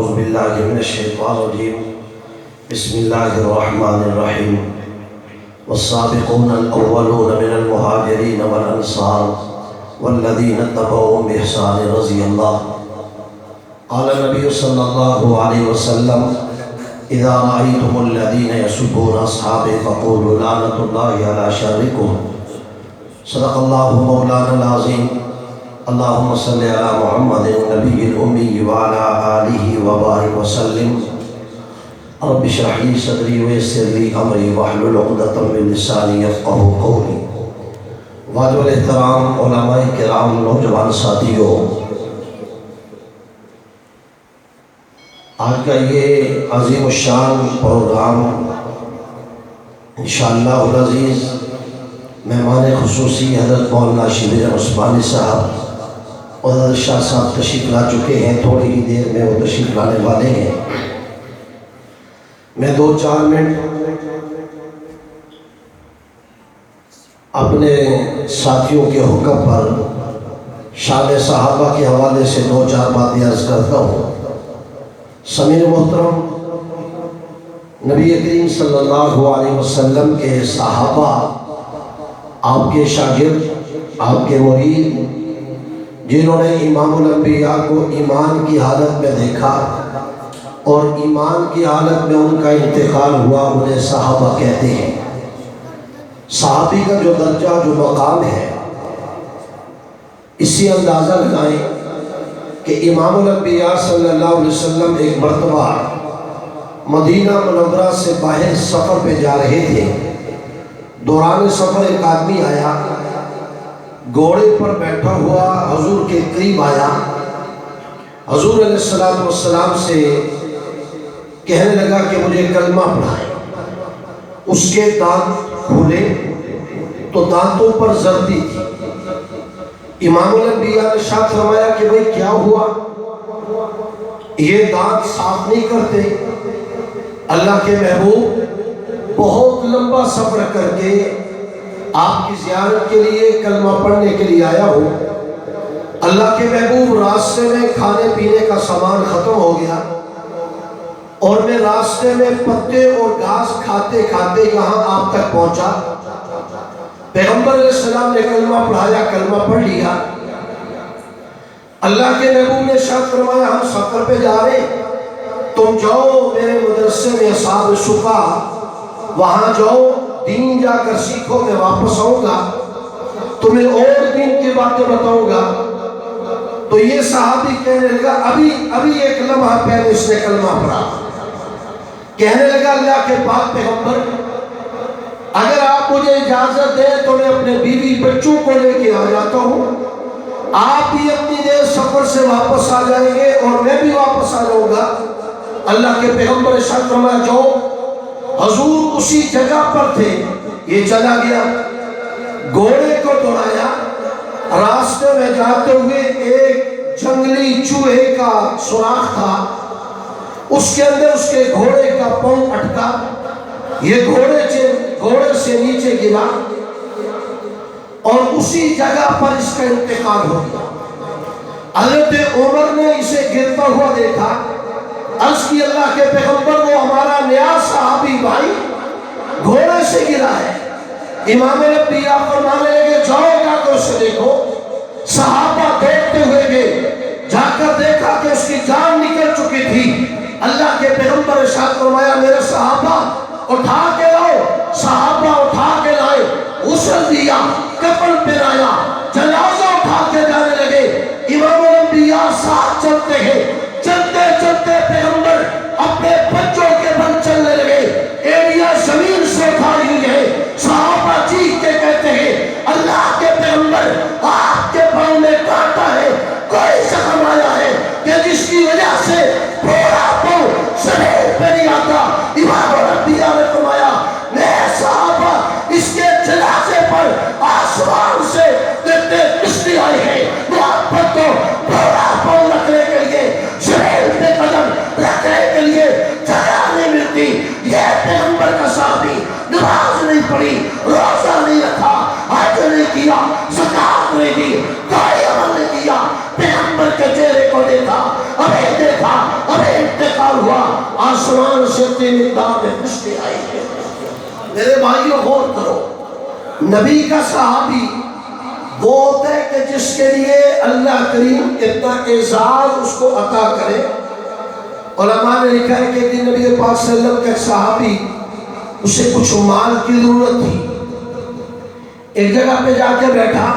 اعوذ باللہ من الشیطان الرجیم بسم اللہ الرحمن الرحیم والسابقون الاولون من المہاجرین والانصار والذین اتبعوهم بإحسان رضی اللہ قال النبی صلی اللہ علیہ وسلم اذا رأیتم الذین یسبون اصحابی فقولوا لعنۃ اللہ علی شرکم صدق اللہ مولانا العظیم اللہم صلی علی محمد النبی الامی وعلی آلہ وبارک وسلم رب اشرح لی صدری ویسر لی امری واحلل عقدۃ من لسانی یفقہوا قولی۔ واجب الاحترام علماء کرام، نوجوان ساتھیوں، آج کا یہ عظیم الشان پروگرام انشاءاللہ العزیز مہمان خصوصی حضرت مولانا شبیر عثمانی صاحب اور حضرت شاہ صاحب تشریف لا چکے ہیں، تھوڑی ہی دیر میں وہ تشریف لانے والے ہیں۔ میں 2-4 منٹ اپنے ساتھیوں کے حکم پر شان صحابہ کے حوالے سے 2-4 باتیں عرض کرتا ہوں۔ سمیر محترم، نبی کریم صلی اللہ علیہ وسلم کے صحابہ آپ کے شاگرد، آپ کے مرید، جنہوں نے امام الانبیاء کو ایمان کی حالت میں دیکھا اور ایمان کی حالت میں ان کا انتقال ہوا، انہیں صحابہ کہتے ہیں۔ صحابی کا جو درجہ، جو مقام ہے، اسی اندازہ لگائیں کہ امام الانبیاء صلی اللہ علیہ وسلم ایک مرتبہ مدینہ منورہ سے باہر سفر پہ جا رہے تھے۔ دوران سفر ایک آدمی آیا، گھوڑے پر بیٹھا ہوا حضور کے قریب آیا، حضور علیہ السلام سے کہنے لگا کہ مجھے کلمہ پڑھائیں۔ اس کے دانت کھولے تو دانتوں پر زردی تھی۔ امام الانبیاء نے ارشاد فرمایا کہ بھئی کیا ہوا؟ یہ دانت صاف نہیں کرتے؟ اللہ کے محبوب بہت لمبا سفر کر کے آپ کی زیارت کے لیے، کلمہ پڑھنے کے لیے آیا ہوں۔ اللہ کے محبوب، راستے میں کھانے پینے کا سامان ختم ہو گیا اور میں راستے میں پتے اور گھاس کھاتے کھاتے یہاں آپ تک پہنچا۔ پیغمبر علیہ السلام نے کلمہ پڑھایا، کلمہ پڑھ لیا۔ اللہ کے محبوب نے ارشاد فرمایا ہم سفر پہ جا رہے، تم جاؤ میرے مدرسے میں اصحاب صفا، وہاں جاؤ، دین جا کر سیکھو، میں واپس آؤں گا تمہیں اور دین کی باتیں بتاؤں گا۔ تو یہ صحابی کہنے لگا، ابھی ایک لمحہ پہلے اس نے کلمہ پڑھا۔ کہنے لگا اللہ کے پاک پیغمبر، اگر آپ مجھے اجازت دیں تو میں اپنے بیوی بچوں کو لے کے آ جاتا ہوں، آپ بھی اپنی دیر سفر سے واپس آ جائیں گے اور میں بھی واپس آ جاؤں گا۔ اللہ کے پیغمبر ارشاد فرمایا جاؤ۔ حضور اسی جگہ پر تھے، یہ چلا گیا، گھوڑے کو دوڑایا۔ راستے میں جاتے ہوئے ایک جنگلی چوہے کا سوراخ تھا، اس کے اندر اس کے گھوڑے کا پاؤں اٹکا، یہ گھوڑے سے نیچے گرا اور اسی جگہ پر اس کا انتقال ہو گیا۔ حضرت عمر نے اسے گرتا ہوا دیکھا، عرض کی اللہ کے پیغمبر وہ ہمارا نیا صحابی بھائی گھوڑے سے گرا ہے۔ امام الانبیاء فرمانے لگے جاؤ جا کر اسے دیکھو۔ صحابہ دیکھتے ہوئے گئے، جا کر دیکھا کہ اس کی جان نکل چکی تھی۔ اللہ کے پیغمبر ارشاد فرمایا میرے صحابہ اٹھا کے لاؤ۔ صحابہ اٹھا کے لائے، غسل دیا، کفن پہنایا، جنازہ اٹھا کے جانے لگے۔ امام الانبیاء ساتھ چلتے ہیں، چلتے چلتے پیغمبر اپنے بچوں کے بل چلنے لگے۔ ایڑیاں زمین سے اٹھائی ہوئی ہے، صحابہ چیخ کے کہتے ہیں اللہ کے پیغمبر آپ کے پاؤں میں کانٹا ہے، کوئی زخم آیا ہے کہ جس کی وجہ سے پورا پاؤں زمین پہ نہیں آتا؟ امام الانبیاء نے فرمایا میں صحابہ اس کے جنازے پر آسمان سے دیتے کشتی آئی ہے، محبت کو پورا پاؤں رکھنے کے لیے، زمین پہ قدم رکھنے کے لیے جگہ نہیں ملتی۔ یہ پیغمبر کا صحابی نماز نہیں پڑھی، روزہ نہیں رکھا، حج نہیں کیا، زکات نہیں دی، کوئی عمل نہیں کیا، پیغمبر کے چہرے کو دیکھا، ابھی دیکھا، ابھی انتقال ہوا، آسمان سے اتنی مقدار میں خشکی آئی ہے۔ میرے بھائیوں غور کرو، نبی کا صحابی وہ ہوتا ہے کہ جس کے لیے اللہ کریم اتنا اعزاز اس کو عطا کرے۔ علماء نے لکھا ہے کہ ایک دن نبی پاک صلی اللہ علیہ وسلم کا ایک صحابی، اسے کچھ مال کی ضرورت تھی، ایک جگہ پہ جا کے بیٹھا،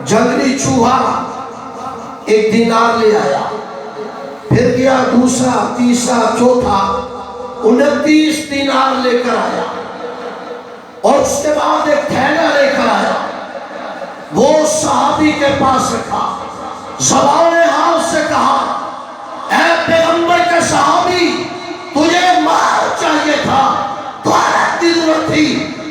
جنگلی چوہا ایک دینار لے آیا، پھر گیا دوسرا، تیسرا، چوتھا، 29 دینار لے کر آیا، اور اس کے بعد ایک تھیلا لے کر آیا، وہ صحابی کے پاس رکھا، زبان حال سے کہا اے پیغمبر کے صحابی، تجھے مال چاہیے تھا، دولت کی ضرورت تھی،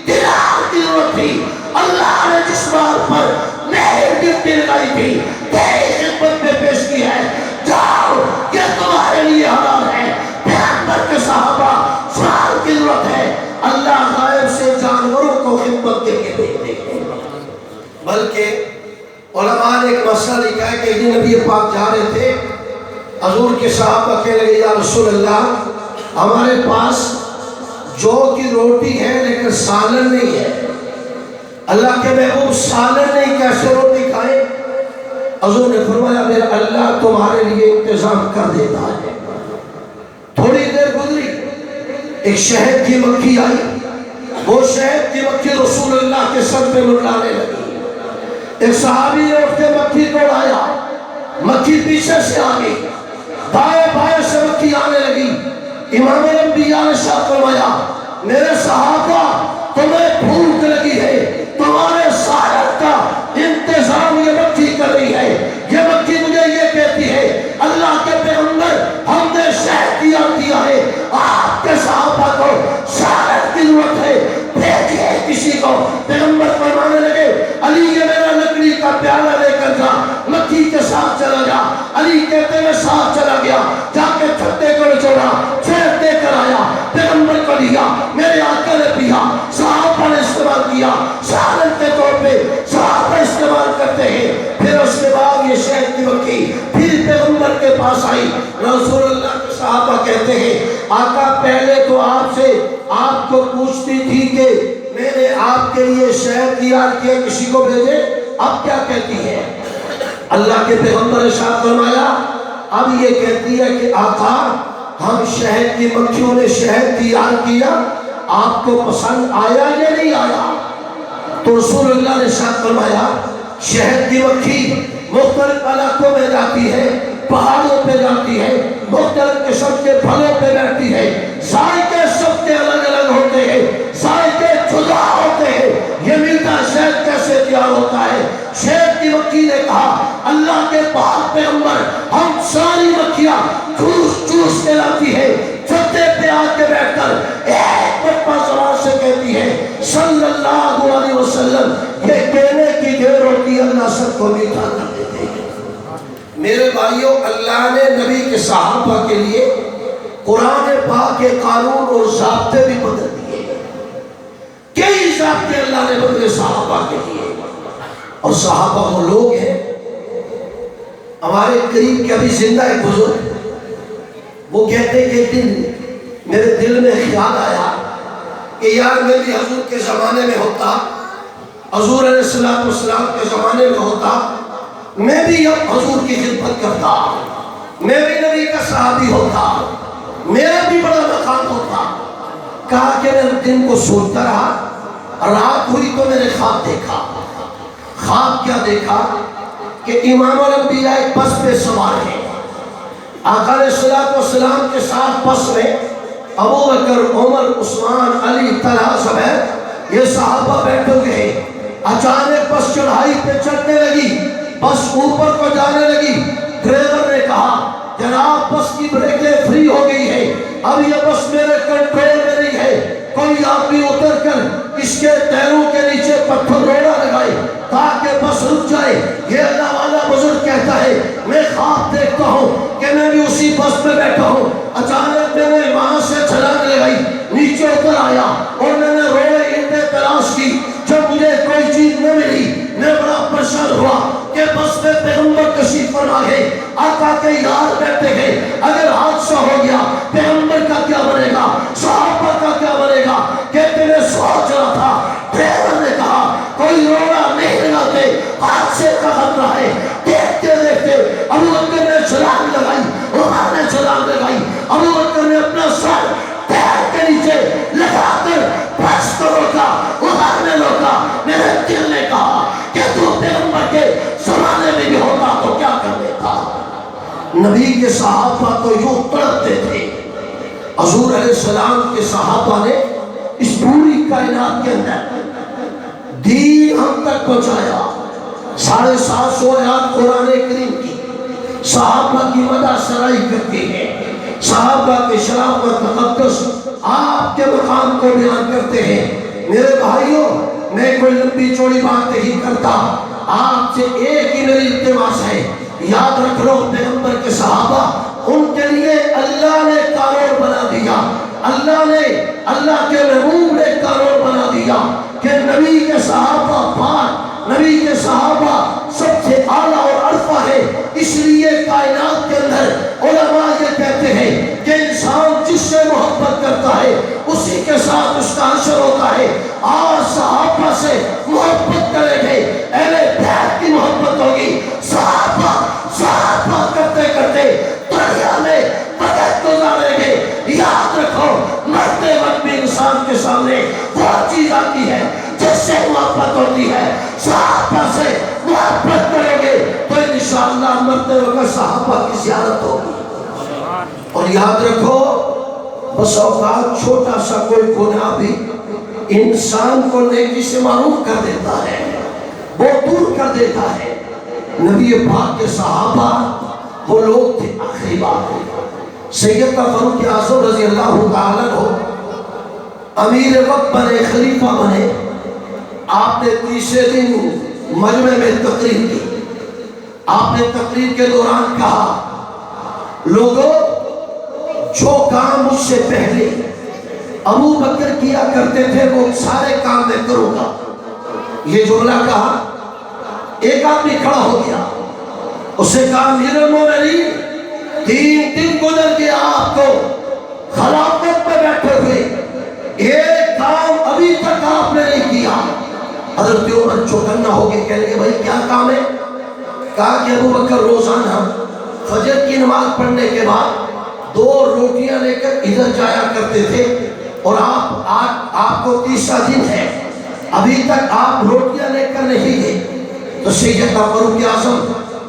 دینار کی ضرورت تھی، اللہ نے جس مال پر میری ڈیوٹی لگائی تھی تیری خدمت میں پیش کی ہے، جاؤ یہ تمہارے لیے حلال ہے۔ پیغمبر کے صحابہ مال کی ضرورت ہے، اللہ غائب سے جانوروں کو خدمت کے لیے بھیجتے ہیں۔ بلکہ علماء نے ایک مسئلہ لکھا ہے کہ یہ نبی پاک جا رہے تھے، حضور کے صحابہ کہنے لگے یا رسول اللہ، ہمارے پاس جو کی روٹی ہے لیکن سالن نہیں ہے، اللہ کے محبوب سالن نہیں، کیسے روٹی کھائیں؟ حضور نے فرمایا میرا اللہ تمہارے لیے انتظام کر دیتا ہے۔ تھوڑی دیر گزری، ایک شہد کی مکھی آئی، وہ شہد کی مکھی رسول اللہ کے سر پہ منڈلانے لگی، ایک صحابی نے اٹھ کے مکھی کو اڑایا، مکھی پیچھے سے آ گئی، دائیں بائیں سے مکھی آنے لگی۔ امام الانبیاء نے شاہ فرمایا میرے صحابہ تمہیں بھوک لگی ہے، تمہارے سالن کا انتظام یہ مکھی کر رہی ہے، یہ مکھی مجھے یہ کہتی ہے اللہ کے پیغمبر ہم نے شہد تیار کیا ہے، آپ کے صحابہ کو سالن کی ضرورت ہے، بھیجیے کسی کو۔ پیغمبر فرمانے لگے علی یہ میرا لکڑی کا پیالہ لے کر جا، مکھی کے ساتھ چلا جا۔ علی کہتے میں ساتھ چلا گیا، جا کے چھتے کو نچوڑا، شہد دے کر آیا، پیغمبر کو دیا، میرے آقا نے پیا، صحابہ نے استعمال کیا، سالن کے طور پہ صحابہ استعمال کرتے ہیں۔ پھر اس کے بعد یہ شہد کی مکھی پھر پیغمبر کے پاس آئی، رسول اللہ کے صحابہ کہتے ہیں آقا پہلے تو آپ سے آپ کو پوچھتی تھی کہ میں نے آپ کے لیے شہد تیار کیا کسی کو بھیجے، اب کیا کہتی ہے؟ اللہ کے پیغمبر نے ارشاد فرمایا اب یہ کہتی ہے کہ آقا ہم شہد کی مکھیوں نے شہد تیار کیا، آپ کو پسند آیا یا نہیں آیا؟ تو رسول اللہ نے ارشاد فرمایا شہد کی مکھی مختلف علاقوں میں جاتی ہے، پہاڑوں پہ جاتی ہے، مختلف قسم کے پھلوں پہ بیٹھتی ہے، ذائقے سب کے الگ الگ ہوتے ہیں، ذائقے جدا ہوتے ہیں، یہ میٹھا شہد کیسے تیار ہوتا ہے؟ شہد کی مکھی نے کہا اللہ کے پاک پیغمبر ہم ساری مکھیاں چوس چوس کے لاتی ہے، چھتے پہ آ کے بیٹھ کر ایک پپا زبان سے کہتی ہے صلی اللہ علیہ وسلم، یہ کہنے کی دیر ہوتی اللہ سب کو میٹھا کر دیتے ہیں۔ میرے بھائیوں اللہ نے نبی کے صحابہ کے لیے قرآن پاک کے قانون اور ضابطے بھی بدل دیے، کئی ضابطے اللہ نے بدلے صحابہ کے لیے، اور صحابہ وہ لوگ ہیں ہمارے قریب کے ابھی زندہ ایک بزرگ، وہ کہتے کہ ایک دن میرے دل میں خیال آیا کہ یار میں بھی حضور کے زمانے میں ہوتا، حضور علیہ السلام کے زمانے میں ہوتا، میں بھی اب حضور کی خدمت کرتا، میں بھی نبی کا صحابی ہوتا، میرا بھی بڑا مقام ہوتا۔ کہا کہ میں دن کو سوچتا رہا، رات ہوئی تو میں نے خواب دیکھا۔ خواب کیا دیکھا کہ امام الانبیاء ایک بس پہ سوار ہیں، آقا علیہ السلام کے ساتھ بس میں ابو بکر، عمر، عثمان، علی، طلحہ، زبیر یہ صحابہ بیٹھے ہوئے ہیں۔ اچانک بس چڑھائی پہ چڑھنے لگی، بس اوپر کو جانے لگی، ڈرائیور نے کہا جناب بس کی بریکیں فری ہو گئی ہے، اب یہ بس میرے کنٹرول میں نہیں ہے، کوئی آدمی اتر کر اس کے ٹائروں کے نیچے پتھر روڑا لگائے تاکہ بس رک جائے۔ یہ اللہ والا بزرگ کہتا ہے میں خواب دیکھتا ہوں کہ میں بھی اسی بس میں بیٹھا ہوں، اچانک میں نے وہاں سے چھلانگ لگائی، نیچے اتر آیا اور میں نے روڑے اینٹیں تلاش کی، جب مجھے کوئی چیز نہ ملی میں بڑا پریشان ہوا کہ بس میں پیغمبر تشریف فرما ہے، آقا کے یار بیٹھے ہیں، اگر حادثہ ہو گیا نبی کے صحابہ تو یوں تڑپتے تھے. حضور علیہ السلام کے صحابہ نے اس پوری کائنات کے اندر دین ہم تک پہنچایا. 750 آیات قرآن کریم کی صحابہ کی مدح سرائی کرتے ہیں. صحابہ کے شرف و تقدس آپ کے مقام کو بیان کرتے ہیں. میرے بھائیوں، میں کوئی لمبی چوڑی بات نہیں کرتا، آپ سے ایک ہی میری التماس ہے، یاد رکھ لو پیغمبر کے صحابہ، ان کے لیے اللہ نے قانون بنا دیا، اللہ کے محبوب نے قانون بنا دیا کہ نبی کے صحابہ پاک، نبی کے صحابہ سب سے اعلیٰ اور عرفہ ہے. اس لیے کائنات کے اندر علماء یہ کہتے ہیں کہ انسان جس سے محبت کرتا ہے اسی کے ساتھ اس کا حشر ہوتا ہے. آج صحابہ سے محبت کریں گے، اہل بیت کی محبت ہوگی. صحابہ کرتے کرتے دنیا میں وقت گزاریں گے. یاد رکھو، مرتے وقت بھی انسان کے سامنے وہ چیز آتی ہے جس سے محبت ہوتی ہے. صحابہ سے محبت کریں گے تو انشاءاللہ مرتے وقت صحابہ کی زیارت ہوگی. اور یاد رکھو، بس اوقات چھوٹا سا کوئی گناہ بھی انسان کو نیکی سے معروف کر دیتا ہے، وہ دور کر دیتا ہے. نبی پاک کے صحابہ وہ لوگ تھے. آخری بات، سیدنا فاروق اعظم رضی اللہ تعالیٰ عنہ امیر وقت بنے، خلیفہ بنے. آپ نے تیسرے دن مجمع میں تقریر کی. آپ نے تقریر کے دوران کہا، لوگوں جو کام مجھ سے پہلے ابو بکر کیا کرتے تھے وہ سارے کام میں کروں گا. یہ جملہ کہا، ایک آدمی کھڑا ہو گیا، اس سے کہا، امیر المومنین 3 دن گزر گیا آپ کو خلافت پہ بیٹھے ہوئے، ایک کام ابھی تک آپ نے نہیں کیا. حضرت عمر چوکنا ہو گئے، کہنے لگے بھائی کیا کام ہے؟ کہا کہ ابو بکر روزانہ فجر کی نماز پڑھنے کے بعد 2 روٹیاں لے کر ادھر جایا کرتے تھے، اور آپ کو 30واں دن ہے، ابھی تک آپ روٹیاں لے کر نہیں گئے. تو سیدنا فاروق اعظم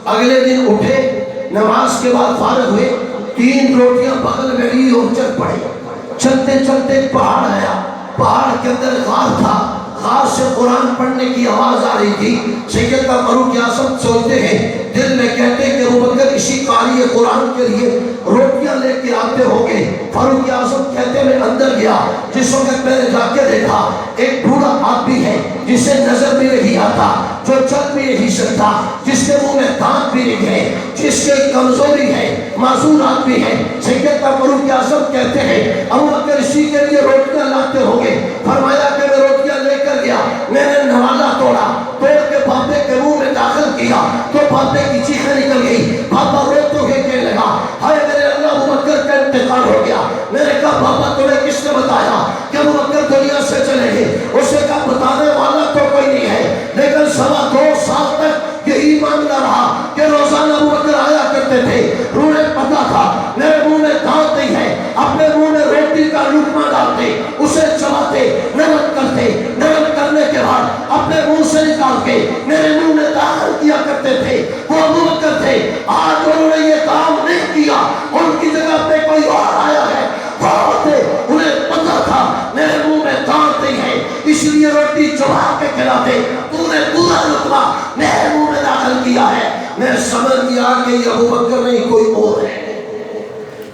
اگلے دن اٹھے، نماز کے بعد فارغ ہوئے، 3 روٹیاں بغل میں لی اور چل پڑے. چلتے چلتے پہاڑ آیا، پہاڑ کے اندر غار تھا، غار سے قرآن پڑھنے کی آواز آ رہی تھی. سیدنا فاروق اعظم سوچتے ہیں، دل میں کہتے ہیں کہ ابو بکر اسی قاری قرآن کے لیے روٹیاں لے کے آتے ہوں گے. فاروق اعظم کہتے ہیں میں اندر گیا، جس وقت میں نے جا کے دیکھا ایک بوڑھا آدمی ہے جسے نظر بھی نہیں آتا، جو چل بھی نہیں سکتا، جس کے منہ میں دانت بھی نہیں ہے، جس کے کمزوری ہے، معذور آدمی ہے. سیدنا فاروق اعظم کہتے ہیں ابو بکر اسی کے لیے روٹیاں لاتے ہوں گے. فرمایا کہ میں روٹیاں لے کر گیا، میں نے نوالا توڑا، توڑ کے بابے کے منہ میں داخل کیا تو بابے کی چیخیں نکل گئی. بابا روتے ہوئے کہنے لگا، ہائے میرے اللہ، ابو بکر کا انتقال ہو گیا. میں نے کہا بابا تمہیں کس نے بتایا کہ ابو بکر دنیا سے چلے گئے؟ اس نے کہا بتانے والا تو کوئی نہیں ہے، لیکن 2.25 سال تک یہی معاملہ رہا کہ روزانہ ابو بکر آیا کرتے تھے، انہیں پتا تھا میرے منہ میں دانت نہیں ہے، اپنے منہ میں روٹی کا لقمہ ڈالتے، اسے چباتے، نرم کرتے، نرم کرنے کے بعد اپنے منہ سے نکال کے میرے منہ میں داخل کیا کرتے تھے. وہ ابو بکر تھے. آج انہوں نے یہ کام نہیں کیا، ان کی جگہ پہ کوئی اور آیا ہے. انہیں پتا تھا میرے منہ میں دانت نہیں ہے، اس لیے روٹی چبا کے کھلاتے. تو نے پورا لقمہ میرے منہ میں داخل کیا ہے. میں سمجھ گیا کہ یہ ابو بکر نہیں کوئی اور ہے.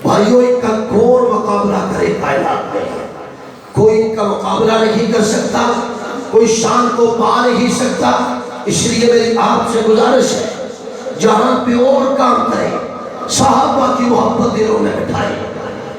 بھائیوں، ان کا کون مقابلہ کرے کائنات میں؟ کوئی ان کا مقابلہ نہیں کر سکتا، کوئی شان کو پا نہیں سکتا. اس لیے میری آپ سے گزارش ہے، جہاں پہ اور کام کریں، صحابہ کی محبت دلوں میں بٹھائیں.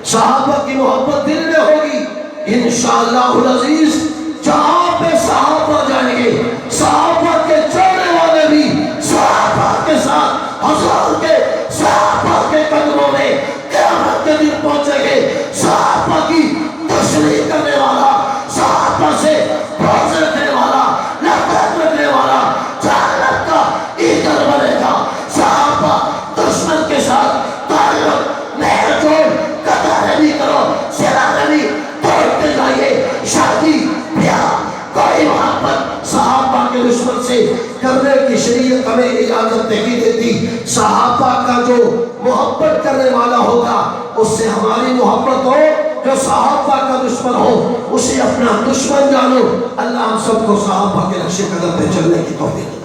صحابہ کی محبت دل میں ہوگی انشاءاللہ العزیز. جہاں پہ صحابہ جائیں گے، صحابہ کے چلنے والے بھی صحابہ کے ساتھ حضور کے صحابہ کے قدموں میں قیامت کے دن پہنچیں گے. صحابہ کی تشریح کرنے والا، صحابہ سے بغض رکھنے والا، نفرت رکھنے والا جہنم کا ایندھن بنے گا. صحابہ دشمن کے ساتھ تعلق نہیں جوڑ، قطع نہیں کرو، سرا نہیں توڑتے جائیے. شادی بیاہ کوئی محبت صحابہ کے دشمن سے کرنے کی شریعت ہمیں اجازت نہیں دیتی. صحابہ کا جو محبت کرنے والا ہوگا اس سے ہماری محبت ہو. جو صحابہ کا دشمن ہو اسے اپنا دشمن جانو. اللہ ہم سب کو صحابہ کے نقش قدم پہ چلنے کی توفیق